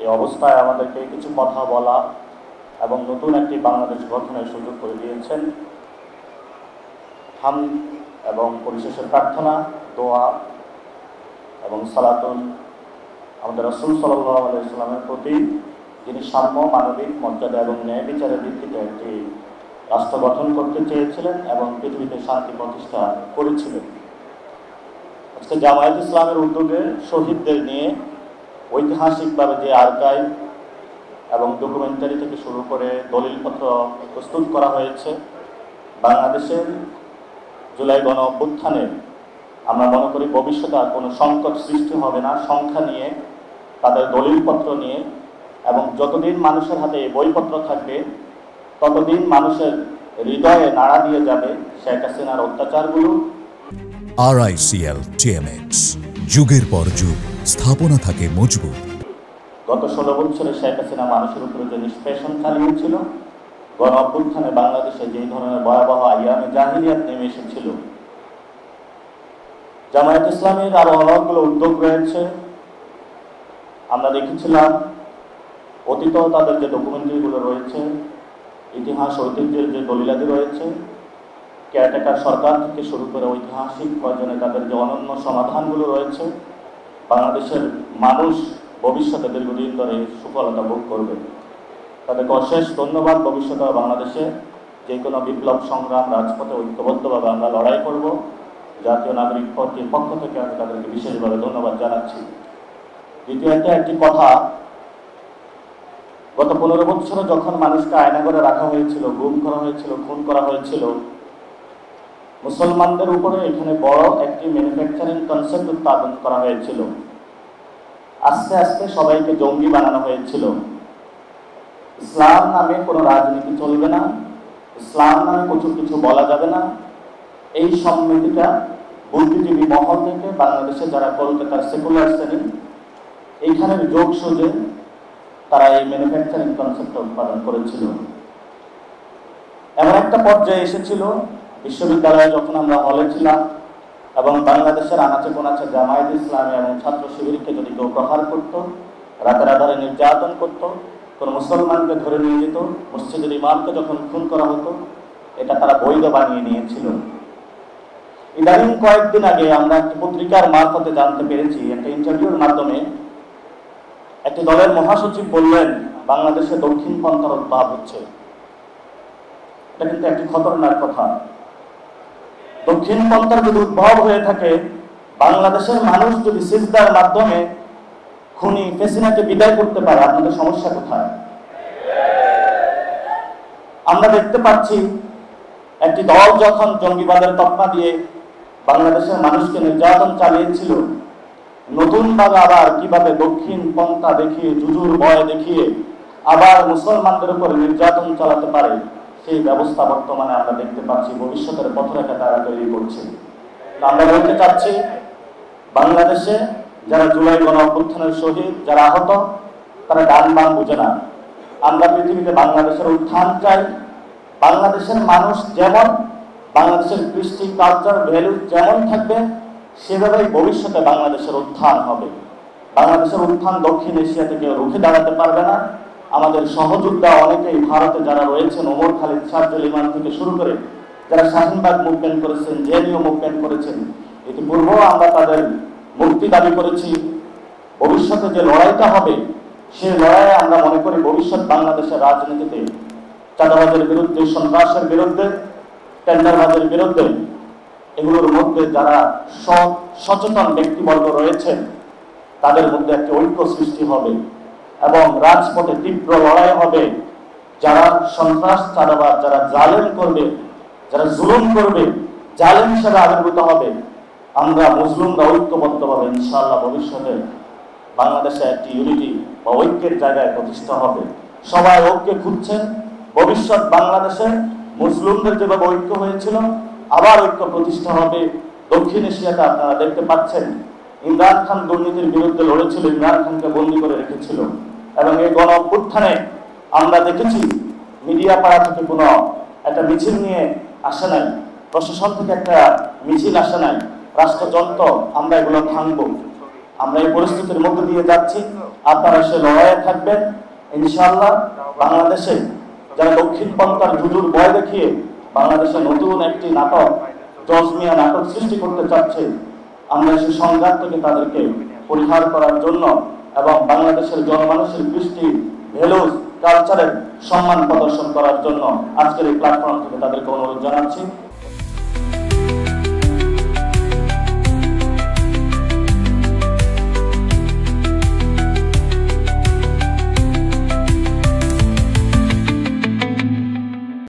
এই অবস্থায় আমাদেরকে কিছু কথা বলা এবং নতুন একটি বাংলাদেশ গঠনের সুযোগ করে দিয়েছেন। হামদ এবং পরিশেষে প্রার্থনা, দোয়া এবং সালাতুল আমাদের রাসূল সাল্লাল্লাহু আলাইহি ওয়াসাল্লামের প্রতি, যিনি সাম্য, মানবিক মর্যাদা এবং ন্যায় বিচারের ভিত্তিতে একটি রাষ্ট্র গঠন করতে চেয়েছিলেন এবং পৃথিবীতে শান্তি প্রতিষ্ঠা করেছিলেন। আজকে জামায়াত ইসলামের উদ্যোগে শহীদদের নিয়ে ঐতিহাসিকভাবে যে আর্কাইভ এবং ডকুমেন্টারি থেকে শুরু করে দলিলপত্র প্রস্তুত করা হয়েছে, বাংলাদেশের জুলাই গণ অভ্যুত্থানে আমরা মনে করি ভবিষ্যতে আর কোনো সংকট সৃষ্টি হবে না সংখ্যা নিয়ে, তাদের দলিলপত্র নিয়ে। এবং যতদিন মানুষের হাতে এই বইপত্র থাকবে ততদিন মানুষের হৃদয়ে নাড়া দিয়ে যাবে শেখ হাসিনার অত্যাচারগুলো। RICL TMX, যুগের পর যুগ স্থাপনা থাকে মজবুত। গত 16 বছরে শেখ হাসিনা মানুষের উপরে যে নিষ্পেষণ চালিয়েছিল, গণ অভ্যুত্থানে বাংলাদেশে যেই ধরনের ভয়াবহ আইয়ামে জাহিলিয়াত নেমে এসেছিল, জামায়াত ইসলামের আরো অনেকগুলো উদ্যোগ রয়েছে। আমরা দেখেছিলাম অতীত তাদের যে ডকুমেন্টারিগুলো রয়েছে, ইতিহাস ঐতিহ্যের যে দলিলাদি রয়েছে, কেয়ারটেকার সরকার থেকে শুরু করে ঐতিহাসিক প্রয়োজনে তাদের যে অনন্য সমাধানগুলো রয়েছে, বাংলাদেশের মানুষ ভবিষ্যতে দীর্ঘদিন ধরে সুফলতা ভোগ করবে। তাদেরকে অশেষ ধন্যবাদ। ভবিষ্যতে বাংলাদেশে যে কোনো বিপ্লব সংগ্রাম রাজপথে ঐক্যবদ্ধভাবে আমরা লড়াই করব। জাতীয় নাগরিক পার্টির পক্ষ থেকে আমি তাদেরকে বিশেষভাবে ধন্যবাদ জানাচ্ছি। দ্বিতীয়ত একটি কথা, গত 15 বছরে যখন মানুষকে আয়নাঘরে রাখা হয়েছিল, গুম করা হয়েছিল, খুন করা হয়েছিল, মুসলমানদের উপরে এখানে বড় একটি ম্যানুফ্যাকচারিং কনসেপ্ট উৎপাদন করা হয়েছিল। আস্তে আস্তে সবাইকে জঙ্গি বানানো হয়েছিল। ইসলাম নামে কোনো রাজনীতি চলবে না, ইসলাম নামে কিছু বলা যাবে না। এই সম্মিতিটা বুদ্ধিজীবী মহল থেকে বাংলাদেশে যারা কলকাতার সেকুলার শ্রেণী, এইখানের যোগ সুজে তারা এই ম্যানুফ্যাকচারিং কনসেপ্ট উৎপাদন করেছিল। এমন একটা পর্যায়ে এসেছিল, বিশ্ববিদ্যালয়ে যখন আমরা হলে ছিলাম এবং বাংলাদেশের আনাচে কোনাচে জামায়াত ইসলামী এবং ছাত্র শিবিরকে যদি কেউ প্রহার করত, রাতের আধারে নির্যাতন করত, কোনো মুসলমানকে ধরে নিয়ে যেত, মসজিদের ইমামকে যখন খুন করা হতো, এটা তারা বৈধ বানিয়ে নিয়েছিল। ইদানিং কয়েকদিন আগে আমরা একটি পত্রিকার মারফতে জানতে পেরেছি, একটা ইন্টারভিউর মাধ্যমে একটি দলের মহাসচিব বললেন বাংলাদেশে দক্ষিণ পন্থার উদ্ভব হচ্ছে। এটা কিন্তু একটি খতরনাক কথা। দক্ষিণ পন্থার যদি উদ্ভব হয়ে থাকে, বাংলাদেশের মানুষ যদি সিজদার মাধ্যমে খুনি ফেসিনাকে বিদায় করতে পারে, আপনাদের সমস্যা কোথায়? আমরা দেখতে পাচ্ছি একটি দল যখন জঙ্গিবাদের তকমা দিয়ে বাংলাদেশের মানুষকে নির্যাতন চালিয়েছিল, নতুনভাবে আবার কিভাবে দক্ষিণ পন্থা দেখিয়ে, জুজুর ভয় দেখিয়ে আবার মুসলমানদের উপর নির্যাতন চালাতে পারে, সেই ব্যবস্থা বর্তমানে আমরা দেখতে পাচ্ছি। ভবিষ্যতের পথরেখা তারা তৈরি করছে। আমরা বলতে চাচ্ছি, বাংলাদেশে যারা জুলাই গণ অভ্যুত্থানের শহীদ, যারা আহত, তারা ডান বাম বুঝে না। আমরা পৃথিবীতে বাংলাদেশের উত্থান চাই। বাংলাদেশের মানুষ যেমন, বাংলাদেশের কৃষ্টি কালচার ভ্যালু যেমন থাকবে, সেভাবেই ভবিষ্যতে বাংলাদেশের উত্থান হবে। বাংলাদেশের উত্থান দক্ষিণ এশিয়া থেকে রুখে দাঁড়াতে পারবে না। আমাদের সহযোদ্ধা অনেকেই ভারতে যারা রয়েছেন, ওমর খালিদ, শারজুল ইমান থেকে শুরু করে যারা শাহিনবাগ মুভমেন্ট করেছেন, জেএনইউ মুভমেন্ট করেছেন, ইতিপূর্বেও আমরা তাদের মুক্তি দাবি করেছি। ভবিষ্যতে যে লড়াইটা হবে, সেই লড়াইয়ে আমরা মনে করি ভবিষ্যৎ বাংলাদেশের রাজনীতিতে চাঁদাবাজের বিরুদ্ধে, সন্ত্রাসের বিরুদ্ধে, টেন্ডারবাজের বিরুদ্ধে, এগুলোর মধ্যে যারা সচেতন ব্যক্তিবর্গ রয়েছেন, তাদের মধ্যে একটি ঐক্য সৃষ্টি হবে এবং রাজপথে তীব্র লড়াই হবে। যারা সন্ত্রাস, চাঁদাবাজ, যারা জালেম করবে, যারা জুলুম করবে, জালেম হিসেবে আবির্ভূত হবে। আমরা মুসলিমরা ঐক্যবদ্ধভাবে ইনশাআল্লাহ ভবিষ্যতে বাংলাদেশে একটি ইউনিটি বা ঐক্যের জায়গায় প্রতিষ্ঠা হবে। সবাই ঐক্য খুঁজছেন। ভবিষ্যৎ বাংলাদেশে মুসলিমদের যেভাবে ঐক্য হয়েছিল, আবার ঐক্য প্রতিষ্ঠা হবে। দক্ষিণ এশিয়াতে আপনারা দেখতে পাচ্ছেন, ইমরান খান দুর্নীতির বিরুদ্ধে লড়েছিল, ইমরান খানকে বন্দী করে রেখেছিল। এবং এই গণ অভ্যুত্থানে আমরা দেখেছি মিডিয়া পাড়া থেকে কোনো একটা মিছিল নিয়ে আসে নাই, প্রশাসন থেকে একটা মিছিল আসে নাই, রাষ্ট্রযন্ত্র। আমরা এগুলো ভাঙবো। আমরা এই পরিস্থিতির মধ্যে দিয়ে যাচ্ছি। আপনারা সে লড়াইয়ে থাকবেন। ইনশাআল্লাহ বাংলাদেশে যারা দক্ষিণপন্থার জুজুর ভয় দেখিয়ে বাংলাদেশে নতুন একটি নাটক, জজমিয়া নাটক সৃষ্টি করতে চাচ্ছে, আমরা সেই সংঘাত থেকে তাদেরকে পরিহার করার জন্য এবং বাংলাদেশের জনমানুষের কৃষ্টি, ভ্যালুজ, কালচারের সম্মান প্রদর্শন করার জন্য আজকের এই প্ল্যাটফর্ম থেকে তাদেরকে অনুরোধ জানাচ্ছি।